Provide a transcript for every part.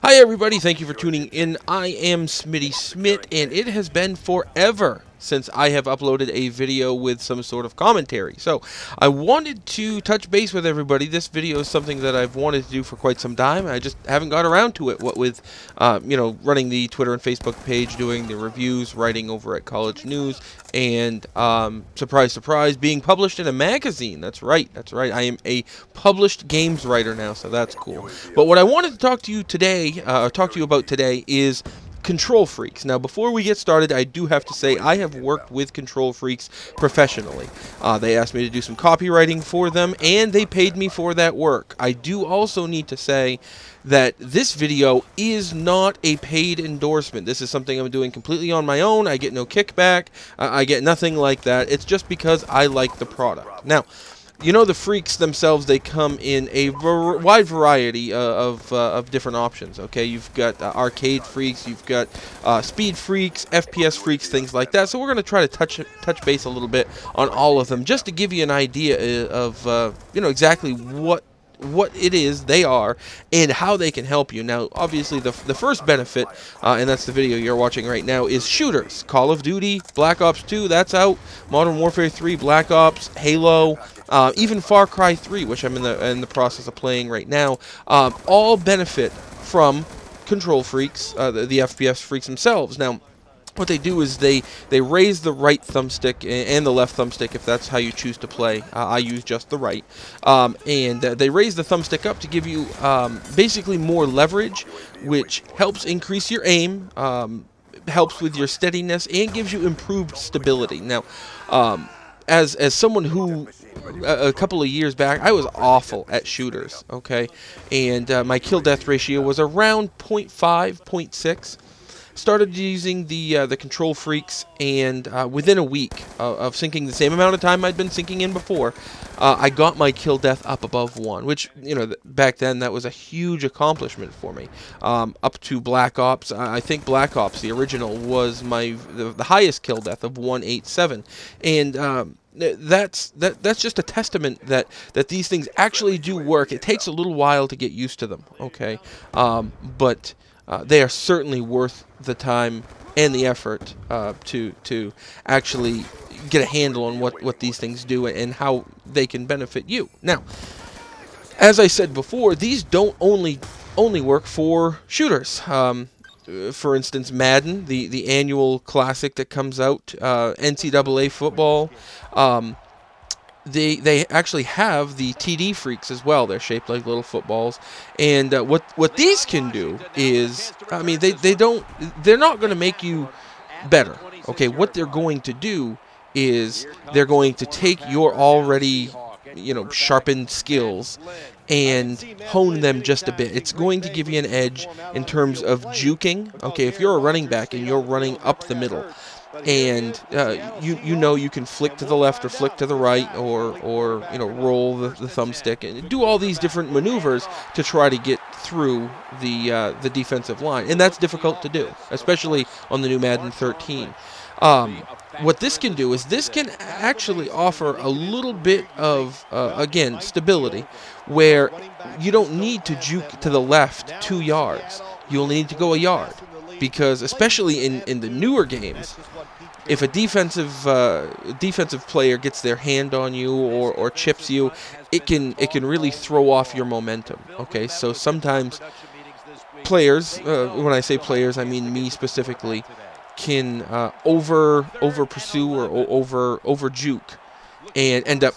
Hi everybody, thank you for tuning in. I am Sm1tty Sm1t, and it has been forever since I have uploaded a video with some sort of commentary. So I wanted to touch base with everybody. This video is something that I've wanted to do for quite some time. I just haven't got around to it. What with, running the Twitter and Facebook page, doing the reviews, writing over at College News, and surprise, surprise, being published in a magazine. That's right. I am a published games writer now, so that's cool. But what I wanted to talk to you about today is KontrolFreeks. Now, before we get started, I do have to say I have worked with KontrolFreeks professionally. They asked me to do some copywriting for them, and they paid me for that work. I do also need to say that this video is not a paid endorsement. This is something I'm doing completely on my own. I get no kickback. I get nothing like that. It's just because I like the product. Now, you know, the Freeks themselves, they come in a wide variety of different options, okay? You've got arcade Freeks, you've got speed Freeks, FPS Freeks, things like that. So we're going to try to touch base a little bit on all of them, just to give you an idea of, exactly what it is they are and how they can help you. Now, obviously, the first benefit, and that's the video you're watching right now, is shooters. Call of Duty, Black Ops 2, that's out. Modern Warfare 3, Black Ops, Halo, even Far Cry 3, which I'm in the process of playing right now, all benefit from KontrolFreeks, the FPS Freaks themselves. Now, what they do is they raise the right thumbstick and the left thumbstick if that's how you choose to play. I use just the right. And they raise the thumbstick up to give you basically more leverage, which helps increase your aim, helps with your steadiness, and gives you improved stability. Now, as someone who a couple of years back, I was awful at shooters, okay? And my kill-death ratio was around 0.5, 0.6. Started using the KontrolFreeks, and within a week of sinking the same amount of time I'd been sinking in before, I got my kill death up above 1, which, back then that was a huge accomplishment for me. Up to Black Ops, I think Black Ops, the original, was the highest kill death of 187, and that's just a testament that these things actually do work. It takes a little while to get used to them, okay, but they are certainly worth the time and the effort to actually get a handle on what these things do and how they can benefit you. Now, as I said before, these don't only work for shooters. For instance, Madden, the annual classic that comes out, NCAA football. They actually have the TD Freeks as well. They're shaped like little footballs, and what these can do is, they're not going to make you better. Okay, what they're going to do is they're going to take your already sharpened skills and hone them just a bit. It's going to give you an edge in terms of juking. Okay, if you're a running back and you're running up the middle, and you can flick to the left or flick to the right, or roll the thumbstick and do all these different maneuvers to try to get through the defensive line, and that's difficult to do, especially on the new Madden 13. What this can do is this can actually offer a little bit of, again, stability, where you don't need to juke to the left 2 yards. You only need to go a yard, because especially in the newer games, if a defensive player gets their hand on you or chips you, it can really throw off your momentum. Okay, so sometimes players, when I say players, I mean me specifically, can over pursue or over juke and end up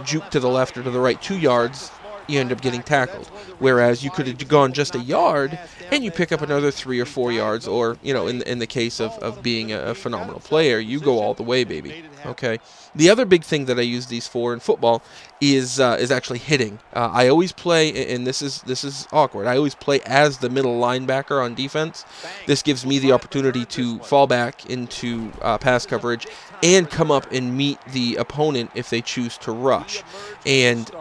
juke to the left or to the right 2 yards. You end up getting tackled, whereas you could have gone just a yard and you pick up another 3 or 4 yards, or in the case of being a phenomenal player, you go all the way, baby. Okay. The other big thing that I use these for in football is actually hitting. I always play, and this is awkward, I always play as the middle linebacker on defense. This gives me the opportunity to fall back into pass coverage and come up and meet the opponent if they choose to rush. And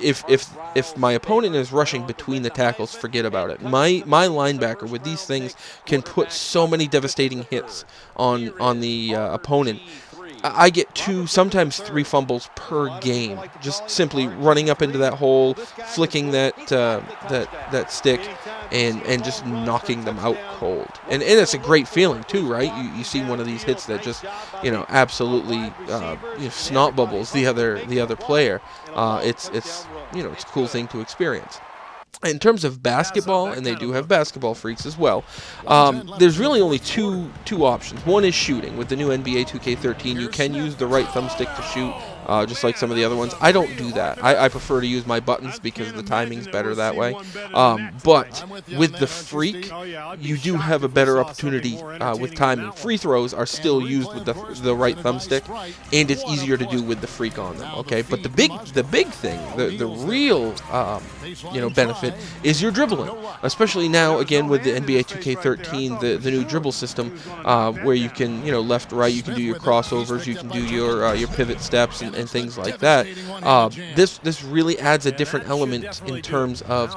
if my opponent is rushing between the tackles, forget about it. My linebacker with these things can put so many devastating hits on the opponent. I get 2, sometimes 3 fumbles per game, just simply running up into that hole, flicking that that stick, and just knocking them out cold. And it's a great feeling too, right? You see one of these hits that just, absolutely snot bubbles the other player. It's it's a cool thing to experience. In terms of basketball, and they do have basketball freaks as well, there's really only two options. One is shooting. With the new NBA 2K13, you can use the right thumbstick to shoot, just like some of the other ones. I don't do that. I prefer to use my buttons because the timing's better that way. But with the freak, you do have a better opportunity with timing. Free throws are still used with the right thumbstick, and it's easier to do with the freak on them. Okay, but the big thing, the real benefit is your dribbling, especially now again with the NBA 2K13, the new dribble system, where you can left, right, you can do your crossovers, you can do your pivot steps and things like that. This really adds a different element in terms of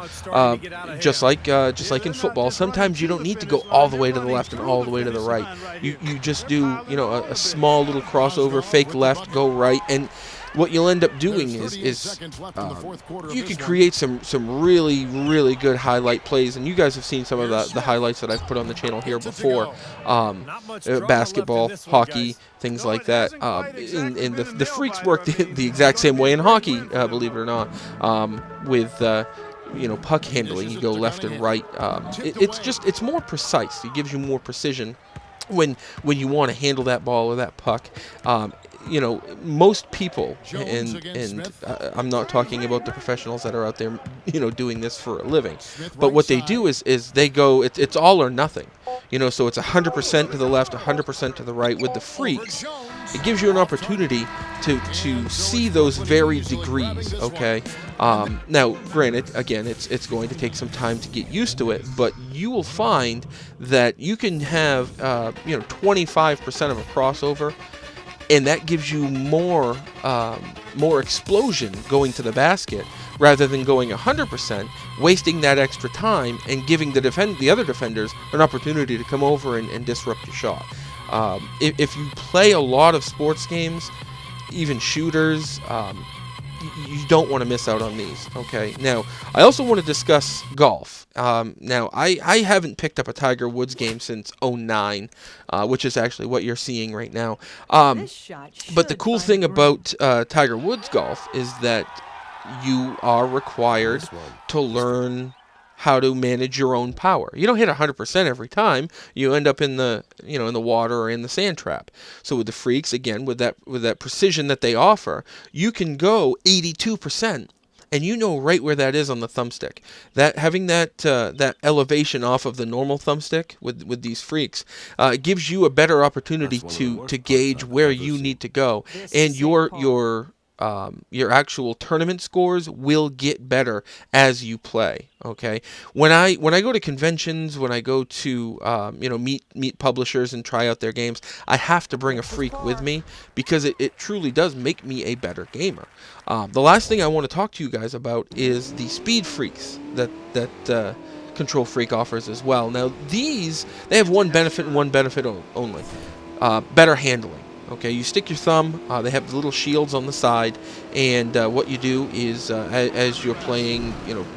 just like in football. Sometimes you don't need to go all the way to the left and all the way to the right. You just do a small little crossover, fake left, go right, and what you'll end up doing is you can create some really good highlight plays, and you guys have seen some of the highlights that I've put on the channel here before. Basketball, hockey, things like that. And the freaks work the exact same way in hockey, believe it or not, with puck handling. You go left and right. It's more precise. It gives you more precision when you want to handle that ball or that puck. Most people, and I'm not talking about the professionals that are out there, doing this for a living, but what they do is they go, it's all or nothing, so it's 100% to the left, 100% to the right. With the freaks, it gives you an opportunity to see those varied degrees. Okay, now granted, again, it's going to take some time to get used to it, but you will find that you can have 25% of a crossover, and that gives you more explosion going to the basket rather than going 100%, wasting that extra time and giving the other defenders an opportunity to come over and disrupt your shot. If you play a lot of sports games, even shooters, you don't want to miss out on these. Okay. Now, I also want to discuss golf. Now, I haven't picked up a Tiger Woods game since '09, which is actually what you're seeing right now. But the cool thing about Tiger Woods golf is that you are required to learn how to manage your own power. You don't hit 100% every time. You end up in the in the water or in the sand trap. So with the freaks, again, with that precision that they offer, you can go 82%, and you know right where that is on the thumbstick. That having that elevation off of the normal thumbstick with these freaks gives you a better opportunity to gauge where you need to go, and your actual tournament scores will get better as you play. Okay, when I go to conventions, when I go to meet publishers and try out their games, I have to bring a freak with me because it truly does make me a better gamer. The last thing I want to talk to you guys about is the speed freaks that Kontrol Freek offers as well. Now they have one benefit and one benefit only: better handling. Okay, you stick your thumb, they have the little shields on the side, and what you do is, as you're playing,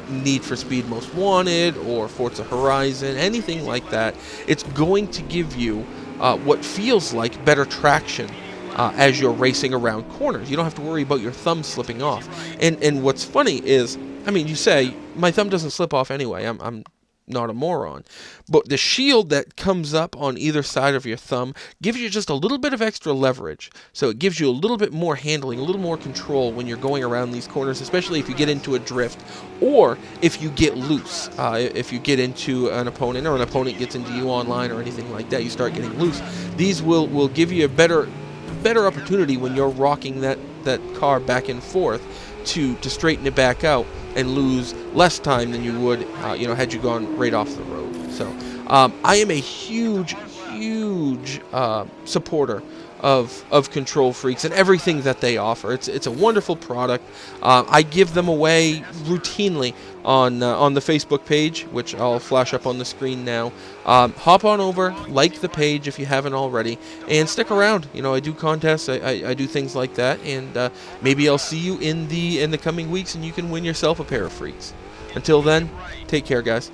Need for Speed Most Wanted, or Forza Horizon, anything like that, it's going to give you what feels like better traction as you're racing around corners. You don't have to worry about your thumb slipping off. And what's funny is, you say, my thumb doesn't slip off anyway, I'm not a moron, but the shield that comes up on either side of your thumb gives you just a little bit of extra leverage, so it gives you a little bit more handling, a little more control when you're going around these corners, especially if you get into a drift or if you get loose. If you get into an opponent, or an opponent gets into you online or anything like that, you start getting loose. These will give you a better opportunity when you're rocking that car back and forth to straighten it back out and lose less time than you would, had you gone right off the road. So I am a huge supporter of KontrolFreeks and everything that they offer. It's a wonderful product. I give them away routinely on the Facebook page, which I'll flash up on the screen now. Hop on over, like the page if you haven't already, and stick around. You know, I do contests, I do things like that, and maybe I'll see you in the coming weeks, and you can win yourself a pair of Freeks. Until then, take care, guys.